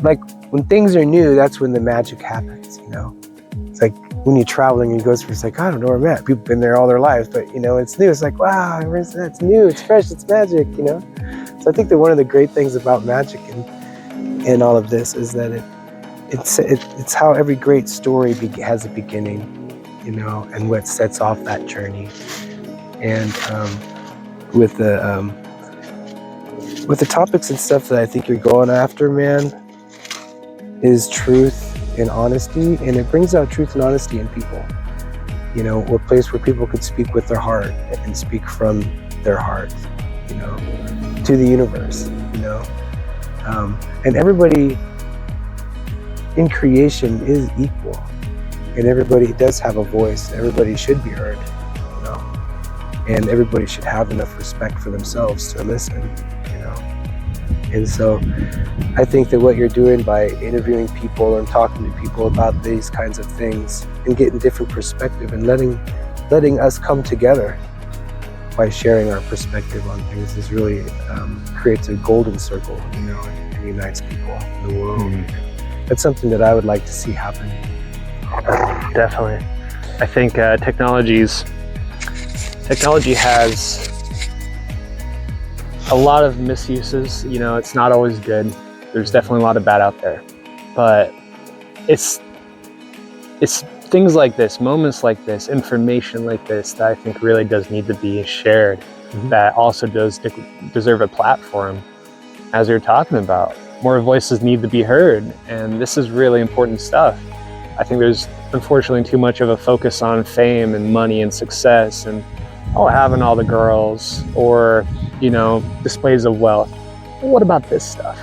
like when things are new, that's when the magic happens, you know. It's like when you're traveling and you go through, it's like, I don't know where I'm at. People have been there all their lives, but you know, it's new. It's like, wow, it's new, it's fresh, it's magic, you know. So I think that one of the great things about magic and all of this is that it's how every great story has a beginning, you know, and what sets off that journey. And with the topics and stuff that I think you're going after, man, is truth and honesty, and it brings out truth and honesty in people. You know, a place where people could speak with their heart and speak from their heart, you know, to the universe, you know. And everybody in creation is equal, and everybody does have a voice. Everybody should be heard, you know, and everybody should have enough respect for themselves to listen, you know. And so I think that what you're doing by interviewing people and talking to people about these kinds of things and getting different perspective and letting us come together by sharing our perspective on things is really creates a golden circle, you know, and unites people in the world. Mm-hmm. That's something that I would like to see happen. Definitely. I think technology has a lot of misuses. You know, it's not always good. There's definitely a lot of bad out there, but it's things like this, moments like this, information like this that I think really does need to be shared. Mm-hmm. That also does deserve a platform, as you're talking about. More voices need to be heard, and this is really important stuff. I think there's unfortunately too much of a focus on fame and money and success and having all the girls or, you know, displays of wealth. But what about this stuff?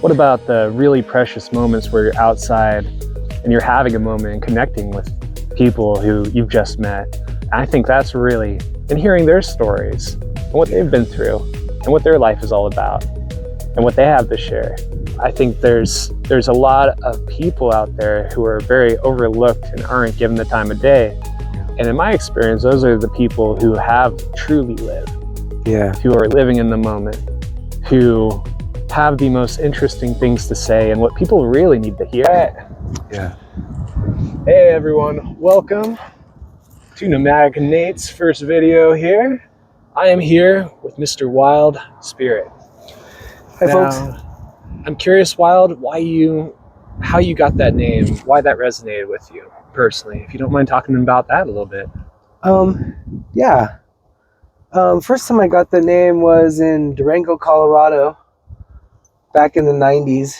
What about the really precious moments where you're outside and you're having a moment and connecting with people who you've just met? And I think that's really, and hearing their stories and what they've been through and what their life is all about and what they have to share. I think there's a lot of people out there who are very overlooked and aren't given the time of day. And in my experience, those are the people who have truly lived, who are living in the moment, who have the most interesting things to say and what people really need to hear. Yeah. Hey everyone, welcome to Nomadic Nates' first video here. I am here with Mr. Wild Spirit. Hi folks. I'm curious, Wild, how you got that name, why that resonated with you personally, if you don't mind talking about that a little bit. First time I got the name was in Durango, Colorado, back in the 90s.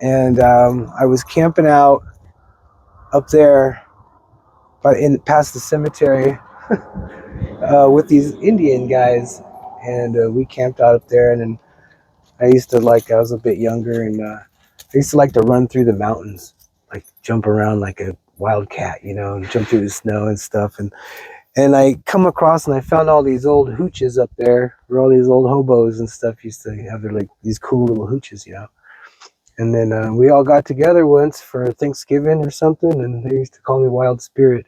And I was camping out up there past the cemetery with these Indian guys. And we camped out up there, and then I was a bit younger, and I used to like to run through the mountains, like jump around like a wildcat, you know, and jump through the snow and stuff. And I come across and I found all these old hooches up there, where all these old hobos and stuff used to have their, like, these cool little hooches, you know. And then we all got together once for Thanksgiving or something, and they used to call me Wild Spirit.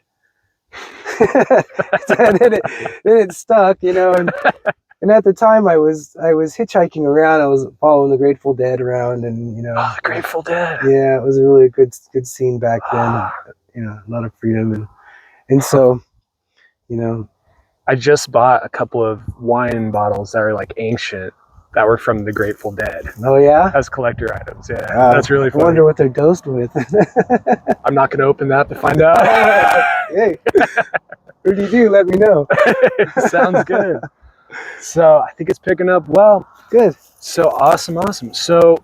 then it stuck, you know. And at the time, I was hitchhiking around. I was following the Grateful Dead around, and you know. Oh, the Grateful Dead. Yeah, it was a really good scene back then. You know, a lot of freedom, and so, you know. I just bought a couple of wine bottles that are like ancient, that were from the Grateful Dead. Oh yeah? As collector items, yeah. That's really funny. I wonder what they're dosed with. I'm not going to open that to find out. Hey, what do you do? Let me know. Sounds good. So I think it's picking up well. Good. So awesome. So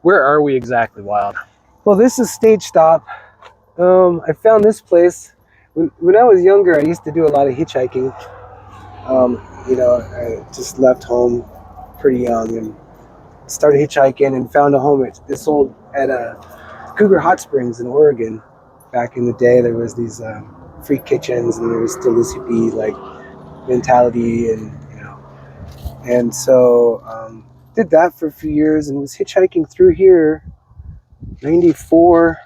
where are we exactly, Wild? Well, this is Stage Stop. I found this place. When I was younger, I used to do a lot of hitchhiking. You know, I just left home pretty young and started hitchhiking and found a home at Cougar Hot Springs in Oregon. Back in the day, there was these free kitchens, and there was still this hippie like mentality, and you know, and so did that for a few years and was hitchhiking through here, 94.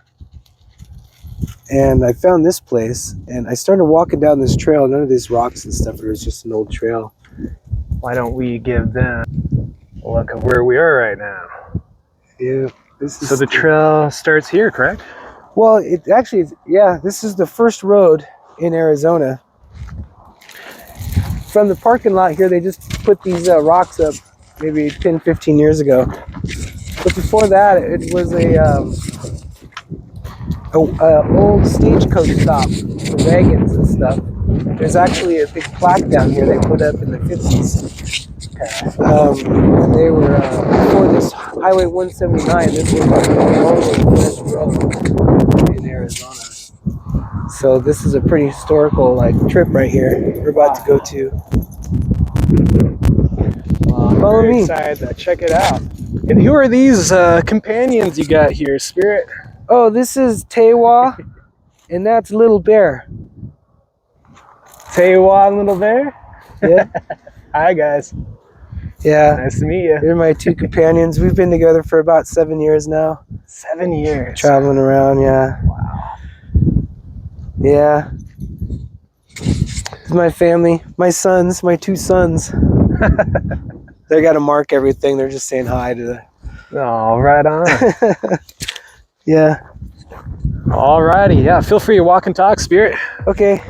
And I found this place, and I started walking down this trail. None of these rocks and stuff. It was just an old trail. Why don't we give them a look at where we are right now? Yeah. This is So the trail starts here, correct? well, it actually is, yeah, this is the first road in Arizona. From the parking lot here, they just put these rocks up maybe 10, 15 years ago. But before that, it was a old stagecoach stop for wagons and stuff. There's actually a big plaque down here they put up in the 50s. And they were, before this Highway 179, this was like the longest road in Arizona. So this is a pretty historical trip right here we're about to go to. I'm Follow very me. excited to check it out. And who are these companions you got here, Spirit? Oh, this is Tewa, and that's Little Bear. Tewa, Little Bear? Yeah. Hi, guys. Yeah. Nice to meet you. They're my two companions. We've been together for about 7 years now. 7 years. Traveling around, yeah. Wow. Yeah. It's my family. My sons, my two sons. They got to mark everything. They're just saying hi to the... Oh, right on. Yeah. Alrighty, yeah. Feel free to walk and talk, Spirit. Okay.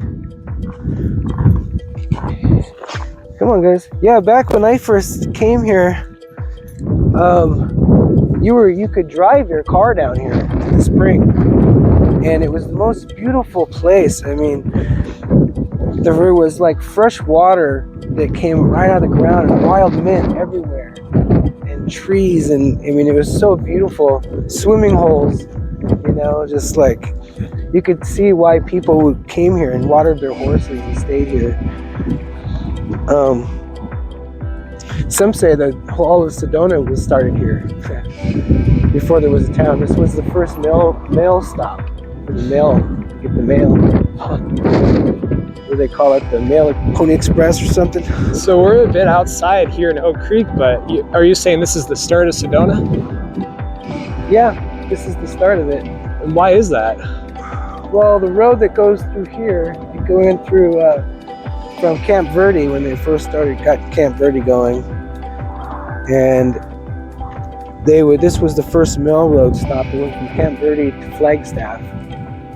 Come on, guys. Yeah, back when I first came here, you could drive your car down here to the spring, and it was the most beautiful place. I mean, there was like fresh water that came right out of the ground, and wild mint everywhere, and trees, and I mean, it was so beautiful. Swimming holes, you know, just like you could see why people who came here and watered their horses and stayed here. Some say that all of Sedona was started here before there was a town. This was the first mail stop for the mail, to get the mail. What do they call it? The Mail Pony Express or something? So we're a bit outside here in Oak Creek, but are you saying this is the start of Sedona? Yeah, this is the start of it. And why is that? Well, the road that goes through here, you go in through from Camp Verde when they first got Camp Verde going, and this was the first mail road stop. It went from Camp Verde to Flagstaff,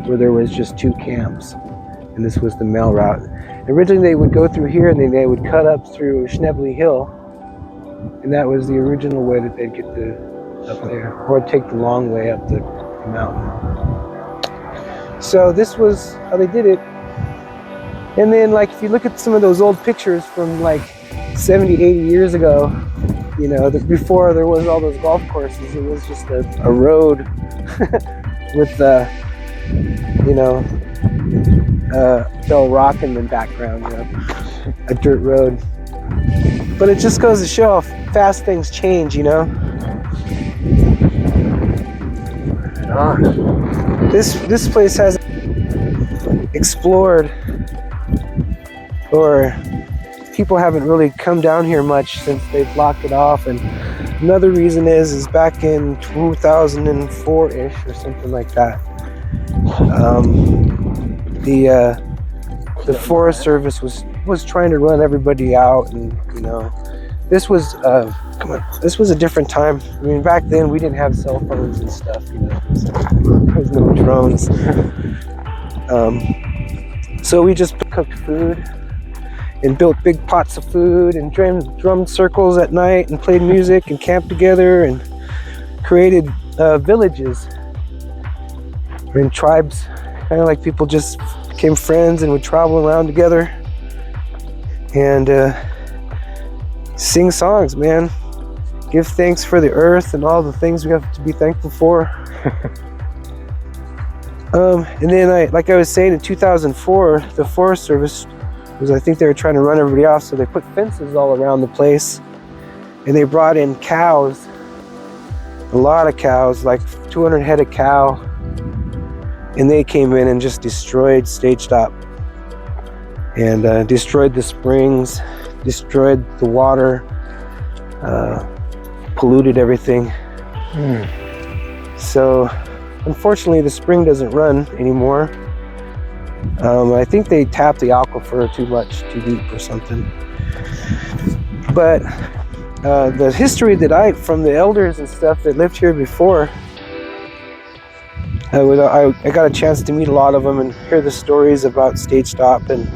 where there was just 2 camps, and this was the mail route. Originally, they would go through here, and then they would cut up through Schnebly Hill, and that was the original way that they'd get up there, or take the long way up the mountain. So this was how they did it. And then, if you look at some of those old pictures from 70, 80 years ago, you know, before there was all those golf courses, it was just a road with Bell Rock in the background, you know, a dirt road. But it just goes to show how fast things change, you know. This place hasn't explored, or people haven't really come down here much since they've blocked it off. And another reason is back in 2004-ish or something like that, the Forest Service was trying to run everybody out, and you know, this was a different time. I mean, back then we didn't have cell phones and stuff, you know, so there was no drones. So we just cooked food and built big pots of food and drummed circles at night and played music and camped together and created villages and tribes. Kind of like people just became friends and would travel around together and sing songs, man. Give thanks for the earth and all the things we have to be thankful for. And then, like I was saying, in 2004, the Forest Service I think they were trying to run everybody off, so they put fences all around the place, and they brought in cows, a lot of cows, like 200 head of cow, and they came in and just destroyed Stage Stop, and destroyed the springs, destroyed the water, polluted everything. So unfortunately the spring doesn't run anymore. I think they tapped the aquifer too deep or something. But the history that from the elders and stuff that lived here before, I got a chance to meet a lot of them and hear the stories about Stage Stop and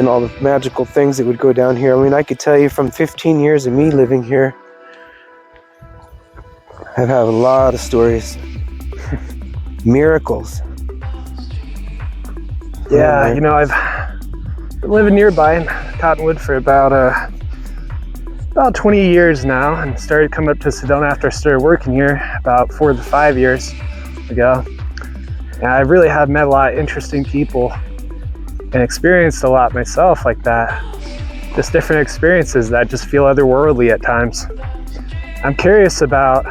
all the magical things that would go down here. I mean, I could tell you from 15 years of me living here, I've had a lot of stories. Miracles. Yeah, you know, I've been living nearby in Cottonwood for about 20 years now, and started coming up to Sedona after I started working here about 4 to 5 years ago. And I really have met a lot of interesting people and experienced a lot myself like that. Just different experiences that just feel otherworldly at times. I'm curious about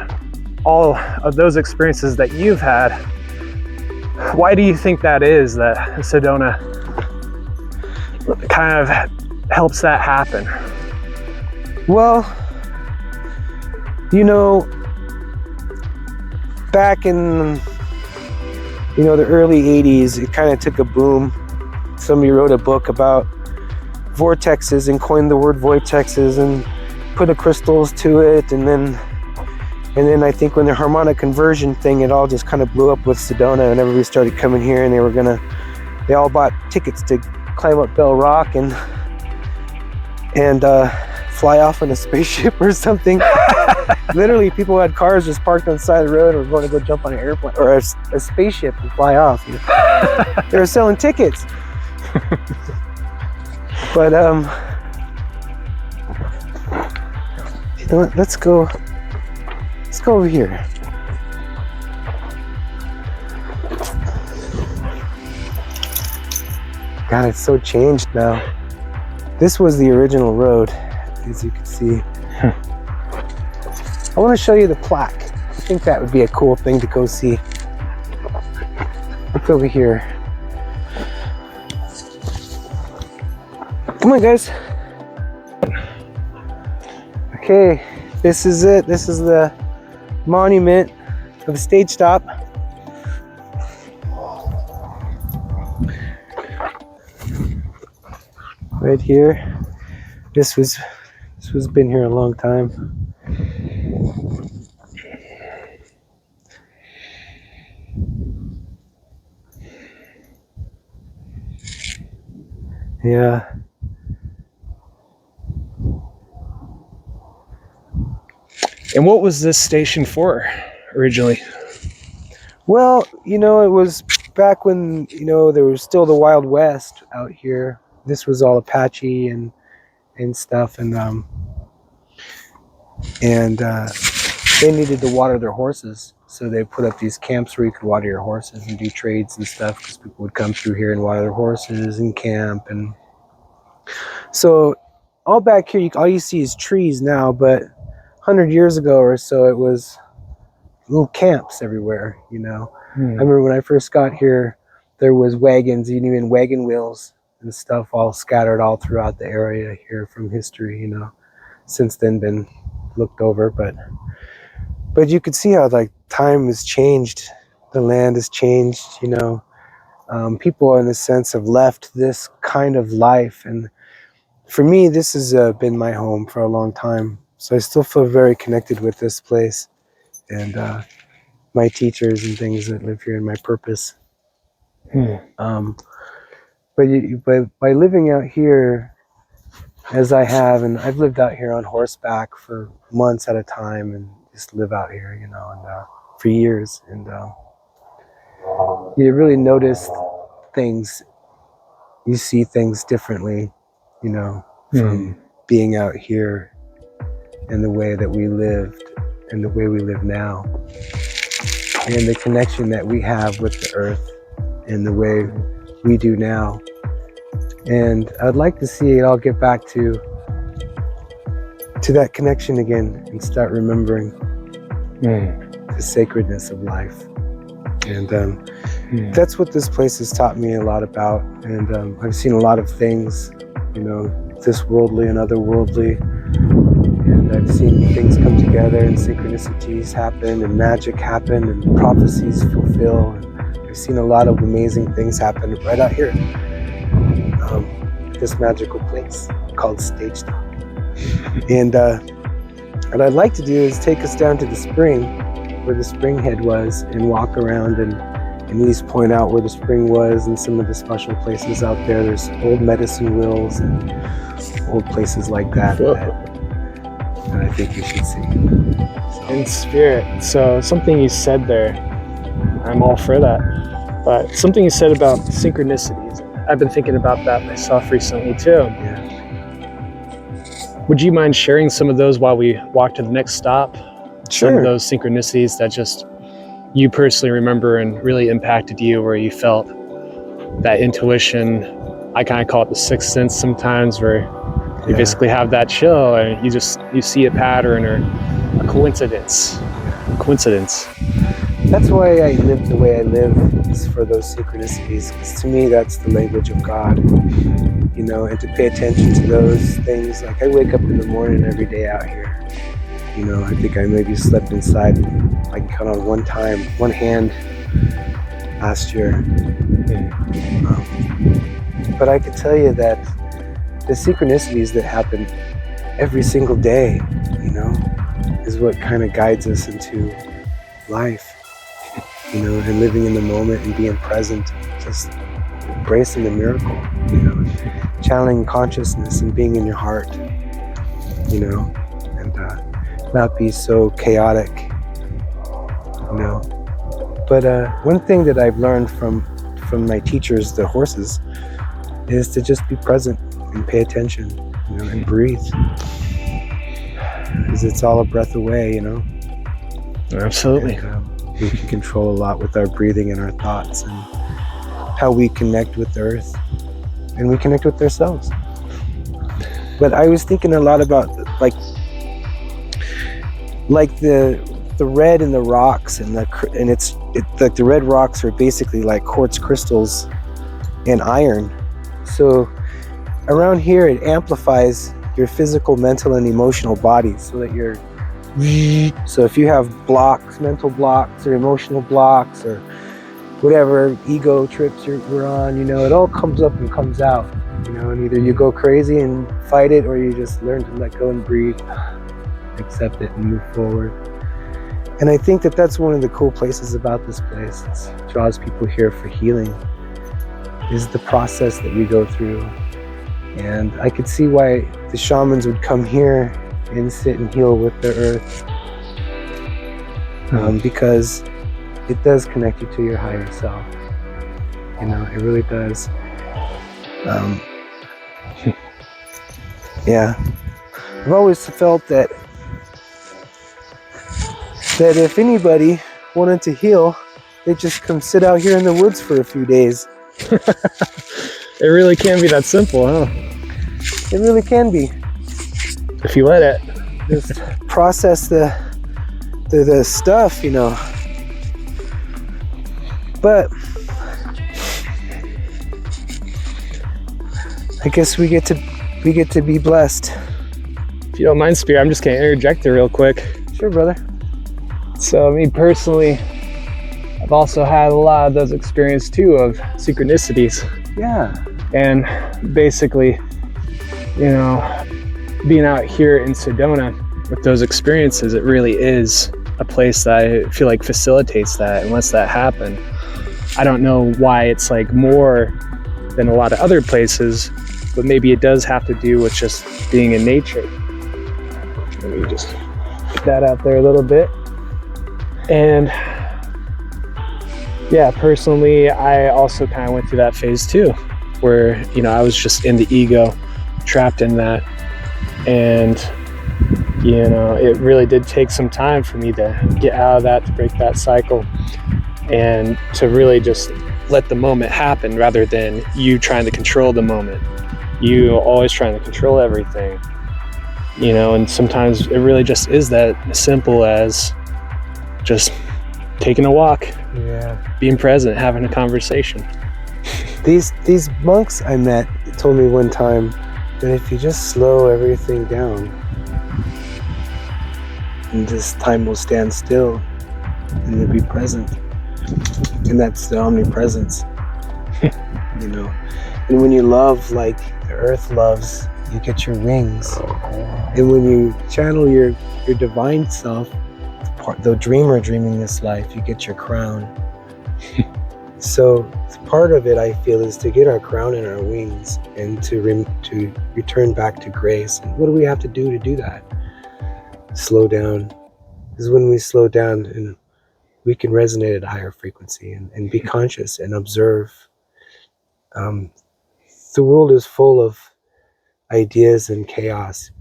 all of those experiences that you've had. Why do you think that is, that Sedona kind of helps that happen? Well, you know, back in, the early 80s, it kind of took a boom. Somebody wrote a book about vortexes and coined the word vortexes and put the crystals to it. And then I think when the harmonic conversion thing, it all just kind of blew up with Sedona, and everybody started coming here, and they all bought tickets to climb up Bell Rock and fly off in a spaceship or something. Literally, people had cars just parked on the side of the road or going to go jump on an airplane or a spaceship and fly off. They were selling tickets. But you know what? Let's go over here. God, it's so changed now. This was the original road, as you can see. I want to show you the plaque. I think that would be a cool thing to go see. Look over here. Come on, guys. Okay, this is it. This is the monument of Stage Stop. Right here. This was been here a long time. Yeah. And what was this station for originally? Well, it was back when, there was still the Wild West out here. This was all Apache and stuff, and they needed to water their horses, so they put up these camps where you could water your horses and do trades and stuff, because people would come through here and water their horses and camp. And so all back here, all you see is trees now, but 100 years ago or so, it was little camps everywhere. I remember when I first got here, there was wagons, even wagon wheels and stuff all scattered all throughout the area here from history. Since then been looked over, but you could see how time has changed, the land has changed. People in a sense have left this kind of life, and for me, this has been my home for a long time. So I still feel very connected with this place and my teachers and things that live here and my purpose. But by living out here as I have, and I've lived out here on horseback for months at a time and just live out here, and for years, and you really notice things, you see things differently, from being out here and the way that we lived and the way we live now, and the connection that we have with the earth and the way we do now. And I'd like to see it all get back to that connection again and start remembering the sacredness of life. And that's what this place has taught me a lot about. And I've seen a lot of things, this worldly and otherworldly. And I've seen things come together and synchronicities happen and magic happen and prophecies fulfill. And I've seen a lot of amazing things happen right out here. This magical place called Stage Stop. And what I'd like to do is take us down to the spring, where the spring head was, and walk around and at least point out where the spring was and some of the special places out there. There's old medicine wheels and old places like that that I think we should see. So. In spirit. So something you said there, I'm all for that. But something you said about synchronicities, I've been thinking about that myself recently too. Yeah. Would you mind sharing some of those while we walk to the next stop? Sure. Some of those synchronicities that just you personally remember and really impacted you, where you felt that intuition. I kind of call it the sixth sense sometimes, where you basically have that chill and you see a pattern or a coincidence. That's why I live the way I live, is for those synchronicities, because to me that's the language of God, you know, and to pay attention to those things. Like I wake up in the morning every day out here, you know. I think I maybe slept inside, I can count on one hand last year. But I could tell you that the synchronicities that happen every single day, you know, is what kind of guides us into life, you know, and living in the moment and being present, just embracing the miracle, you know, channeling consciousness and being in your heart, you know, and not be so chaotic, you know. But one thing that I've learned from my teachers, the horses, is to just be present and pay attention, you know, and breathe, because it's all a breath away, you know. Absolutely. And, we can control a lot with our breathing and our thoughts and how we connect with the earth, and we connect with ourselves. But I was thinking a lot about like the red in the rocks, and it's like the red rocks are basically like quartz crystals and iron. So around here it amplifies your physical, mental, and emotional bodies, so that you're. So if you have blocks, mental blocks or emotional blocks or whatever ego trips you're on, you know, it all comes up and comes out, you know, and either you go crazy and fight it, or you just learn to let go and breathe, accept it, and move forward. And I think that that's one of the cool places about this place. It draws people here for healing, is the process that we go through. And I could see why the shamans would come here and sit and heal with the earth, because it does connect you to your higher self, you know, it really does. Yeah, I've always felt that if anybody wanted to heal, they'd just come sit out here in the woods for a few days. It really can be that simple, huh? It really can be. If you let it. Just process the stuff, you know. But I guess we get to be blessed. If you don't mind, Spear, I'm just gonna interject there real quick. Sure, brother. So me personally, I've also had a lot of those experiences too of synchronicities. Yeah. And basically, you know, being out here in Sedona with those experiences, it really is a place that I feel like facilitates that and lets that happen. I don't know why it's like more than a lot of other places, but maybe it does have to do with just being in nature. Let me just get that out there a little bit. And yeah, personally, I also kind of went through that phase too, where, you know, I was just in the ego, trapped in that. And, you know, it really did take some time for me to get out of that, to break that cycle, and to really just let the moment happen rather than you trying to control the moment. You always trying to control everything, you know, and sometimes it really just is that simple as just taking a walk, being present, having a conversation. These monks I met told me one time that if you just slow everything down, and this time will stand still, and you'll be present. And that's the omnipresence, you know. And when you love like the earth loves, you get your wings. And when you channel your divine self, the dreamer dreaming this life, you get your crown. So part of it, I feel, is to get our crown and our wings and to return back to grace. And what do we have to do that? Slow down. This is when we slow down and we can resonate at a higher frequency and be conscious and observe. The world is full of ideas and chaos,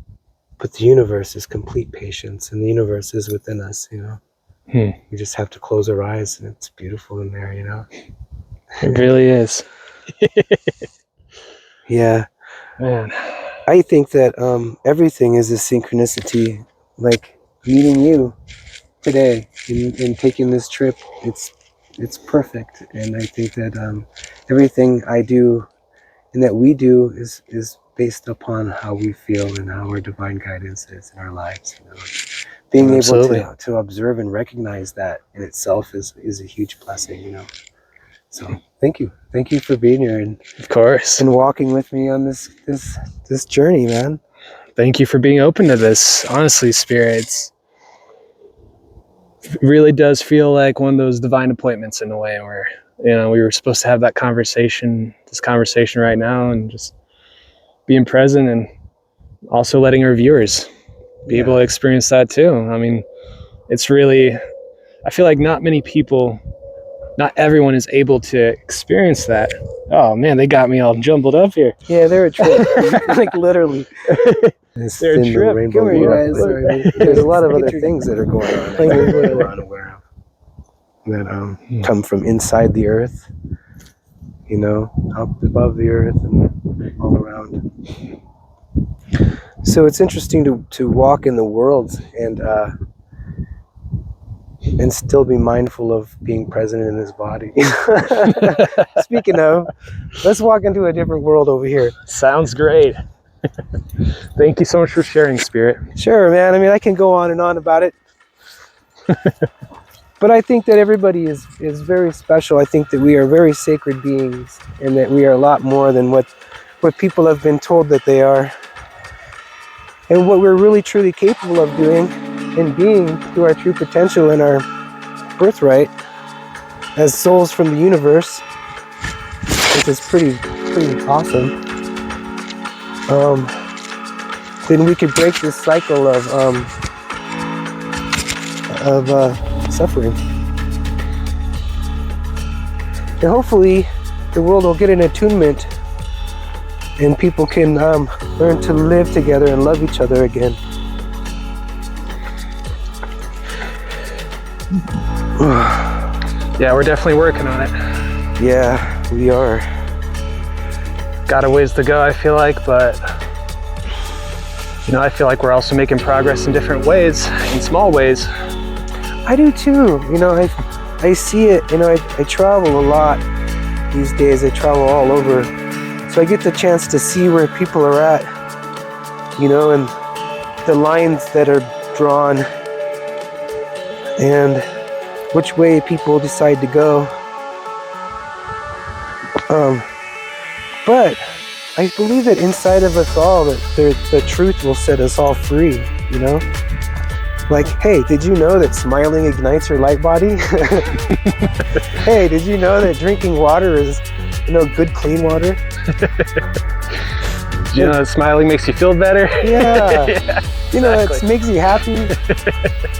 but the universe is complete patience, and the universe is within us, you know. We just have to close our eyes, and it's beautiful in there, you know. It really is. Yeah. Man. I think that everything is a synchronicity, like meeting you today and taking this trip. It's perfect. And I think that everything I do and that we do is based upon how we feel and how our divine guidance is in our lives. You know? Being able to observe and recognize that in itself is a huge blessing, you know. So thank you for being here and of course and walking with me on this journey, man. Thank you for being open to this. Honestly, spirits, it really does feel like one of those divine appointments in a way where, you know, we were supposed to have this conversation right now, and just being present and also letting our viewers be able to experience that too. I mean, it's really, I feel like not everyone is able to experience that. Oh man, they got me all jumbled up here. Yeah, they're a trip. Like literally. They're a trip. Rainbow world. There's a lot of other things that are going on that we're unaware of that come from inside the earth, you know, up above the earth and all around. So it's interesting to walk in the world and still be mindful of being present in this body. Speaking of, let's walk into a different world over here. Sounds great. Thank you so much for sharing, Spirit. Sure, man. I mean, I can go on and on about it. But I think that everybody is very special. I think that we are very sacred beings, and that we are a lot more than what people have been told that they are. And what we're really truly capable of doing and being to our true potential and our birthright as souls from the universe, which is pretty awesome. Then we could break this cycle of suffering. And hopefully the world will get an attunement and people can learn to live together and love each other again. Yeah, we're definitely working on it. Yeah, we are. Got a ways to go, I feel like, but you know, I feel like we're also making progress in different ways, in small ways. I do too. You know, I see it. You know, I travel a lot these days. I travel all over, so I get the chance to see where people are at. You know, and the lines that are drawn, and which way people decide to go. But I believe that inside of us all, that the truth will set us all free, you know? Like, hey, did you know that smiling ignites your light body? Hey, did you know that drinking water is, you know, good, clean water? You know that smiling makes you feel better? Yeah. Yeah, you know, it makes you happy.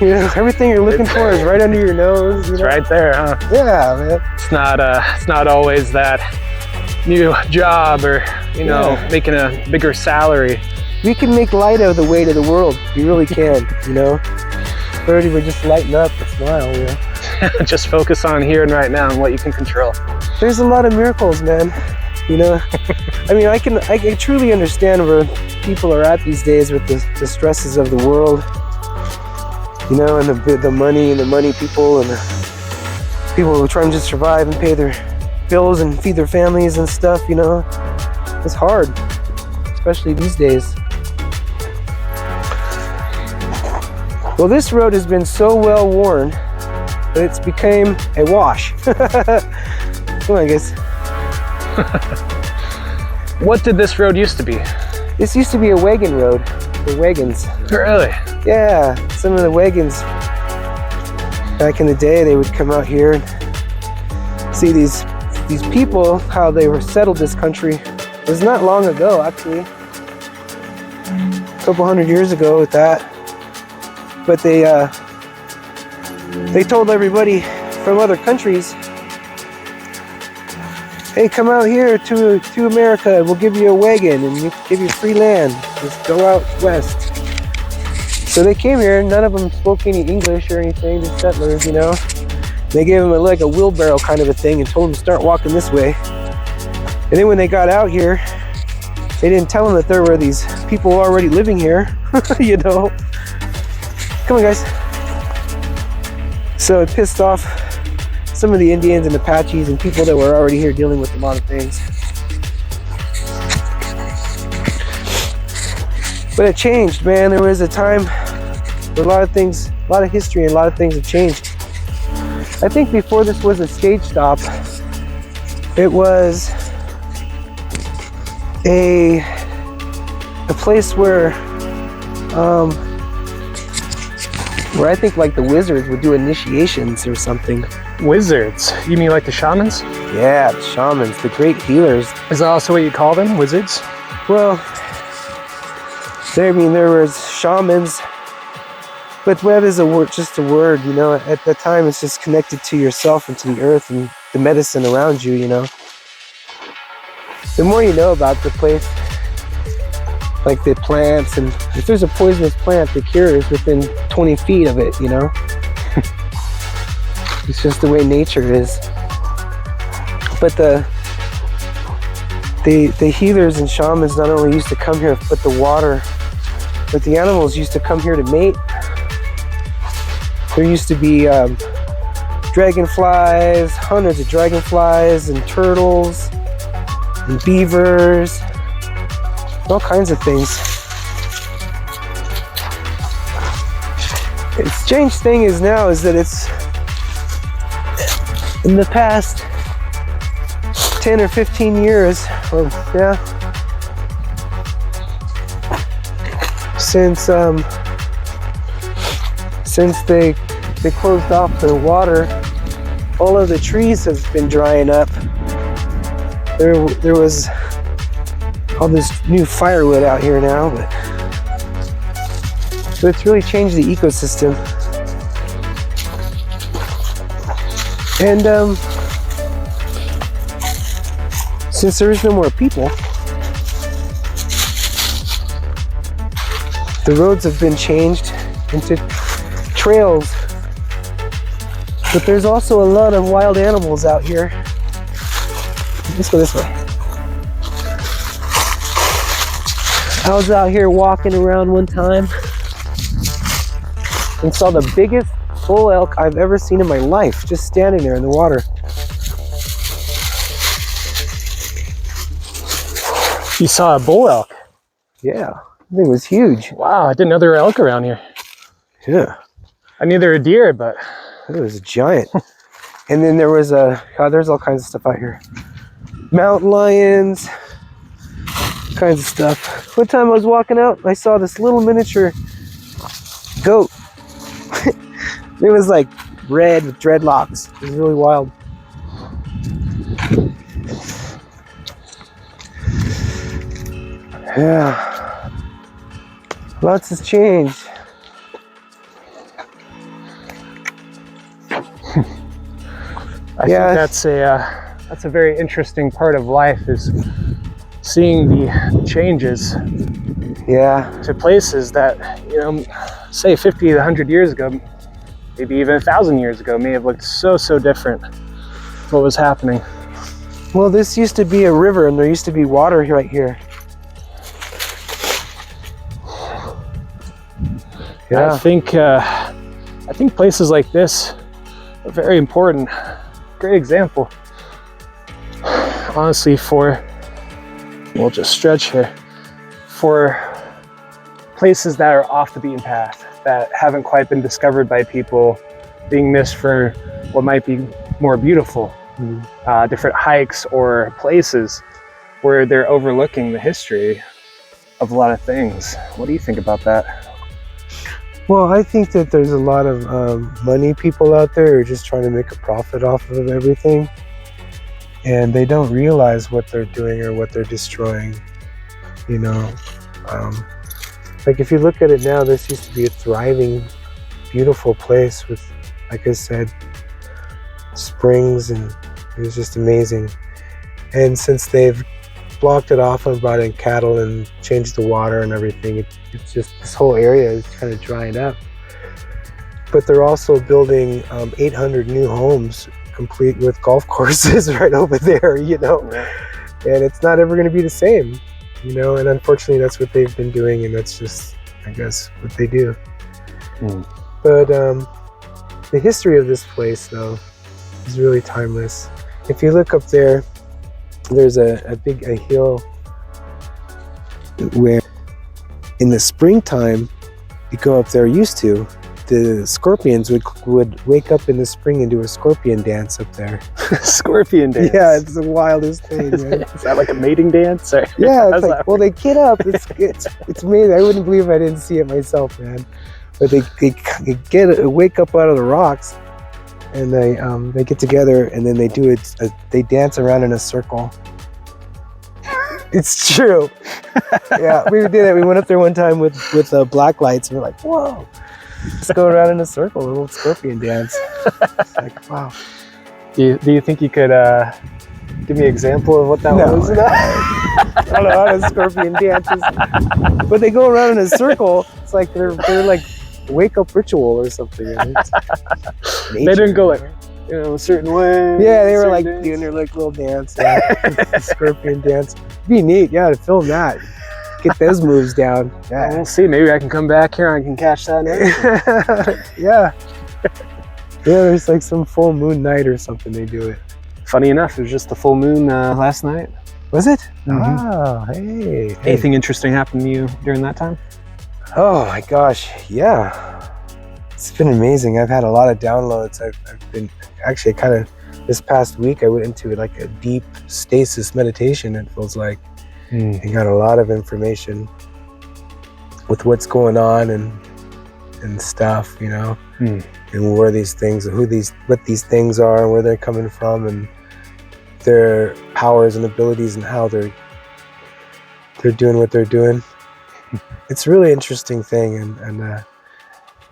You know, everything you're looking for is right under your nose. You it's know? right there, huh? Yeah, man. It's not always that new job or, you know, making a bigger salary. We can make light of the weight of the world. We really can, you know? Already we're just lighting up and smile, you know? Just focus on here and right now and what you can control. There's a lot of miracles, man. You know? I mean, I can truly understand where people are at these days with the stresses of the world. You know, and the money people, and the people who try to just survive and pay their bills and feed their families and stuff, you know? It's hard, especially these days. Well, this road has been so well worn that it's became a wash. Come on, guys. What did this road used to be? This used to be a wagon road for wagons. Really? Yeah, some of the wagons back in the day, they would come out here and see these people, how they were settled this country. It was not long ago, actually, a couple hundred years ago with that. But they told everybody from other countries, hey, come out here to America, we'll give you a wagon and we'll give you free land. Just go out west. So they came here, none of them spoke any English or anything, the settlers, you know. They gave them like a wheelbarrow kind of a thing and told them to start walking this way. And then when they got out here, they didn't tell them that there were these people already living here, you know. Come on, guys. So it pissed off some of the Indians and Apaches and people that were already here dealing with a lot of things. But it changed, man. There was a time where a lot of things, a lot of history and a lot of things have changed. I think before this was a stage stop, it was a place where I think like the wizards would do initiations or something. Wizards? You mean like the shamans? Yeah, the shamans, the great healers. Is that also what you call them, wizards? Well, there was shamans, but that is a word, just a word, you know. At that time, it's just connected to yourself and to the earth and the medicine around you, you know. The more you know about the place, like the plants, and if there's a poisonous plant, the cure is within 20 feet of it, you know. It's just the way nature is. But the healers and shamans not only used to come here, but the water, but the animals used to come here to mate. There used to be dragonflies, hundreds of dragonflies and turtles and beavers, all kinds of things. The strange thing is now is that it's in the past 10 or 15 years, or yeah, since they closed off the water, all of the trees have been drying up. There was all this new firewood out here now, but so it's really changed the ecosystem. And since there is no more people, the roads have been changed into trails. But there's also a lot of wild animals out here. Let's go this way. I was out here walking around one time and saw the biggest bull elk I've ever seen in my life, just standing there in the water. You saw a bull elk? Yeah, I think it was huge. Wow, I didn't know there were elk around here. Yeah. I knew there were deer, but it was a giant. And then there was there's all kinds of stuff out here. Mountain lions, kinds of stuff. One time I was walking out, I saw this little miniature goat. It was like red with dreadlocks. It was really wild. Yeah. Lots has changed. I think that's a very interesting part of life, is seeing the changes to places that, you know, say 50 to 100 years ago, maybe even 1,000 years ago, may have looked so different what was happening. Well, this used to be a river and there used to be water right here. Yeah. I think places like this are very important. Great example, honestly, we'll just stretch here, for places that are off the beaten path, that haven't quite been discovered by people, being missed for what might be more beautiful, different hikes or places where they're overlooking the history of a lot of things. What do you think about that? Well, I think that there's a lot of money people out there who are just trying to make a profit off of everything, and they don't realize what they're doing or what they're destroying. You know, like if you look at it now, this used to be a thriving, beautiful place with, like I said, springs, and it was just amazing. And since they've blocked it off and brought in cattle and changed the water and everything, it's just, this whole area is kind of drying up. But they're also building 800 new homes complete with golf courses right over there, you know. And it's not ever going to be the same, you know, and unfortunately that's what they've been doing, and that's just, I guess, what they do. But the history of this place, though, is really timeless. If you look up there, there's a hill where in the springtime, you go up there, the scorpions would wake up in the spring and do a scorpion dance up there. Scorpion dance? Yeah, it's the wildest thing, man. Is that like a mating dance? Or yeah, it's like, well, they get up. It's amazing. I wouldn't believe if I didn't see it myself, man. But they wake up out of the rocks, and they get together, and then they dance around in a circle. It's true. Yeah, we did it. We went up there one time with black lights, and we're like, whoa, let's go around in a circle, a little scorpion dance. It's like, wow. Do you think you could give me an example of what that was? I don't know how to scorpion dances, but they go around in a circle. It's like they're like wake up ritual or something. They didn't go like, you know, a certain way. Yeah, they were like doing their like little dance, scorpion dance. It'd be neat, yeah, to film that. Get those moves down. Yeah. We'll see. Maybe I can come back here and I can catch that. Yeah. Yeah, there's like some full moon night or something they do it. Funny enough, it was just the full moon last night. Was it? Mm-hmm. Oh, hey. Anything interesting happened to you during that time? Oh my gosh, yeah. It's been amazing. I've had a lot of downloads. I've been actually kind of, this past week I went into like a deep stasis meditation, it feels like. And got a lot of information with what's going on and stuff, you know, and where these things, what these things are, and where they're coming from, and their powers and abilities, and how they're doing what they're doing. It's a really interesting thing, and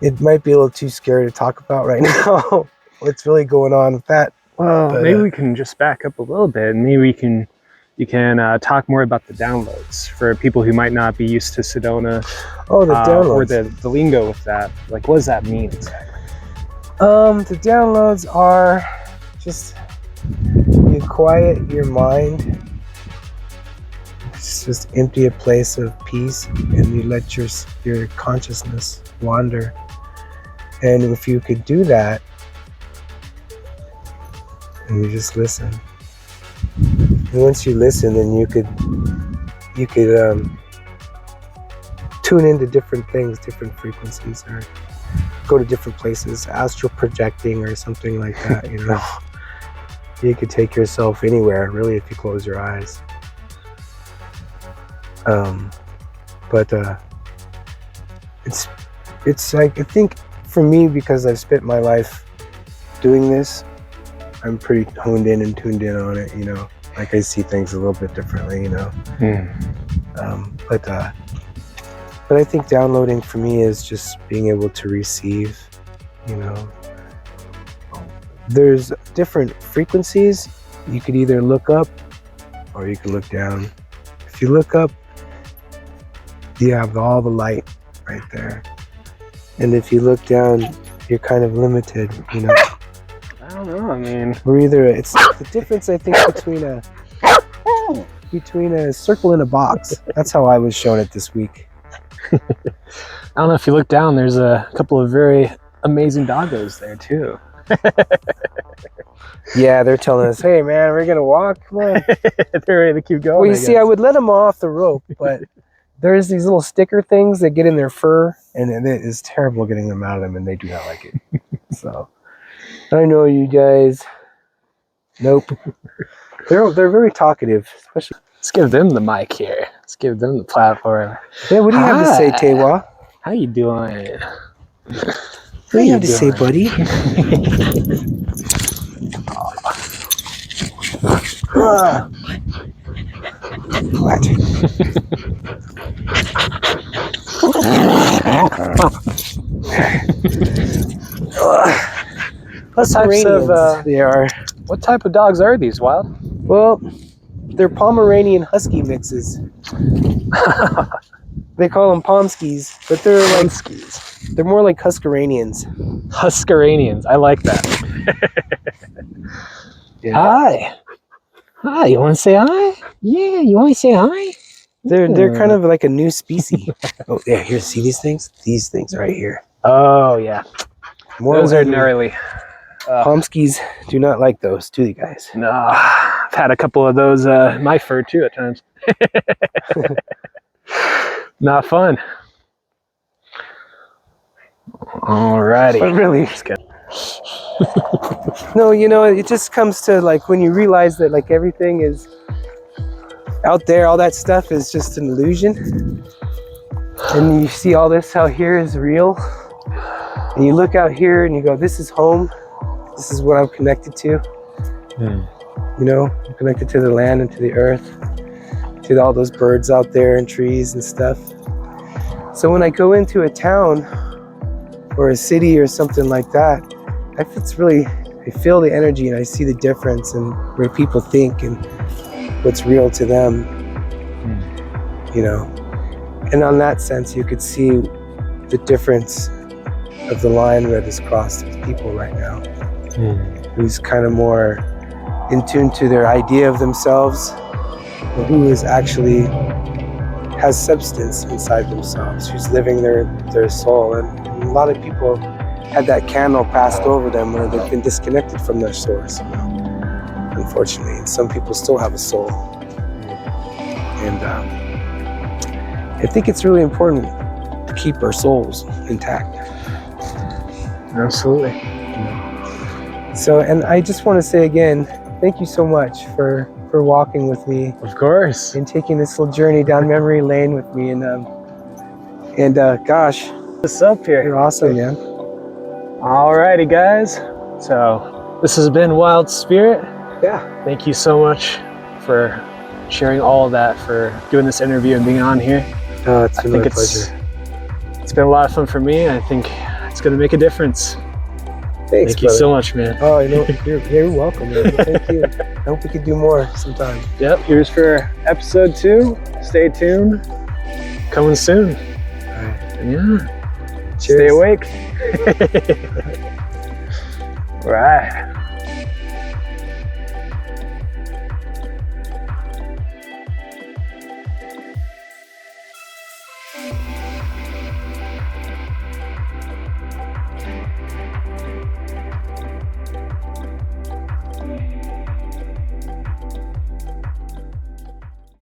it might be a little too scary to talk about right now. What's really going on with that? Well, but, maybe we can just back up a little bit, and maybe you can talk more about the downloads for people who might not be used to Sedona. Oh, the downloads. Or the lingo with that. Like, what does that mean exactly? The downloads are just, you quiet your mind. It's just empty a place of peace, and you let your consciousness wander. And if you could do that, and you just listen. And once you listen, then you could tune into different things, different frequencies, or go to different places, astral projecting or something like that, you know. You could take yourself anywhere, really, if you close your eyes. But it's like, I think for me, because I've spent my life doing this, I'm pretty honed in and tuned in on it, you know. Like, I see things a little bit differently, you know. But I think downloading for me is just being able to receive, you know. There's different frequencies. You could either look up or you could look down. If you look up, you have all the light right there. And if you look down, you're kind of limited, you know. I don't know, I mean, We're either, it's the difference, I think, between a circle and a box. That's how I was shown it this week. I don't know, if you look down, there's a couple of very amazing doggos there too. Yeah, they're telling us, hey man, we're gonna walk, come on. They're ready to keep going. Well, you see, I would let them off the rope, but there's these little sticker things that get in their fur, and it is terrible getting them out of them, and they do not like it. So, I know you guys. Nope. They're very talkative, especially. Let's give them the mic here. Let's give them the platform. Yeah, what do you have to say, Hi. Tewa? How you doing? What do you have to say, buddy? What? What types of they are. what type of dogs are these, Wild? Well, they're Pomeranian Husky mixes. They call them Pomskis, but they're like Huskies. they're more like Huscaranians. Huscaranians. I like that. Yeah. Hi. Hi. You want to say hi? Yeah. You want to say hi? They're kind of like a new species. Oh yeah, here, see these things? These things right here. Oh yeah. More Those are than- gnarly. Pomskis do not like those, do you guys? No, I've had a couple of those in my fur too at times. Not fun. Alrighty. But really, Just kidding. no, you know, it just comes to like when you realize that like everything is out there, all that stuff is just an illusion. And you see all this out here is real. And you look out here and you go, this is home. This is what I'm connected to. You know, I'm connected to the land and to the earth, to all those birds out there and trees and stuff. So when I go into a town or a city or something like that, I feel the energy and I see the difference in where people think and what's real to them, you know. And on that sense, you could see the difference of the line that is crossed with people right now, who's kind of more in tune to their idea of themselves, or who is actually has substance inside themselves, who's living their soul. And a lot of people had that candle passed over them where they've been disconnected from their source, you know, unfortunately. And some people still have a soul. And I think it's really important to keep our souls intact. Absolutely. So, and I just want to say again, thank you so much for walking with me Of course. and taking this little journey down memory lane with me. And gosh, What's up here? you're awesome, man. Alrighty, guys. So this has been Wild Spirit. Yeah. Thank you so much for sharing all of that, for doing this interview and being on here. Oh, it's been my it's pleasure. It's been a lot of fun for me. I think it's going to make a difference. Thanks, Thank you so much, man. Oh, you know, you're welcome, man. Thank you. I hope we could do more sometime. Yep, here's for episode 2. Stay tuned. Coming soon. All right. Yeah. Cheers. Stay awake. All right.